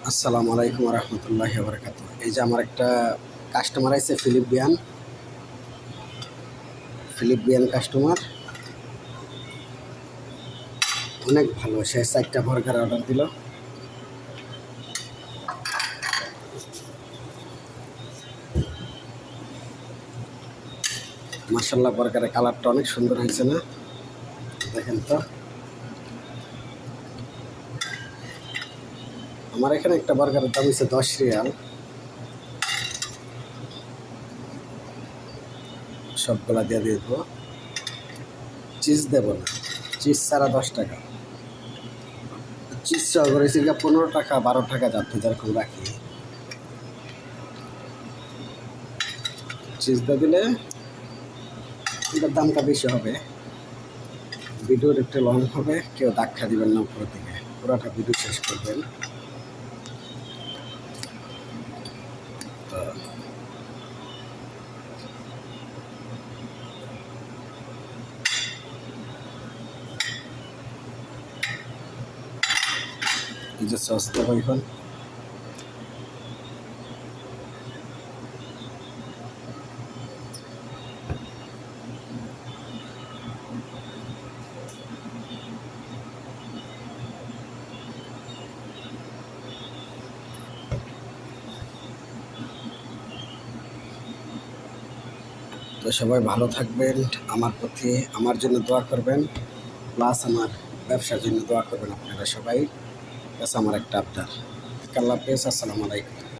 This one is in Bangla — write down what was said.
আসসালামু আলাইকুম রহমতুল্লাহি বারাকাতুহু। এই যে আমার একটা কাস্টমার আছে ফিলিপিয়ান কাস্টমার, অনেক ভালো। সে 4টা বার্গার অর্ডার দিল। মাশাআল্লাহ, বার্গারের কালারটা অনেক সুন্দর হয়েছে না? দেখেন তো, আমার এখানে একটা বার্গারের দাম হচ্ছে 10 রিয়াল। সবগুলা দিয়ে দেবো, চিজ দেব না, চিজ ছাড়া 10 টাকা। চিজ সহ করেছি 15 টাকা 12 টাকা, যাতে যেরকম রাখি। চিজ দিয়ে দিলে এটার দামটা বেশি হবে। ভিডিওর একটু লং হবে, কেউ ধাক্কা দিবেন না উপর থেকে, পুরোটা ভিডিও শেষ করবেন। তো এই যে সস দেবো এখন। তো সবাই ভালো থাকবেন, আমার জন্য দোয়া করবেন, প্লাস আমার ব্যবসার জন্য দোয়া করবেন আপনারা সবাই। প্লাস আমার একটা আবদার। আল্লাহ হাফেজ, আসসালামু আলাইকুম।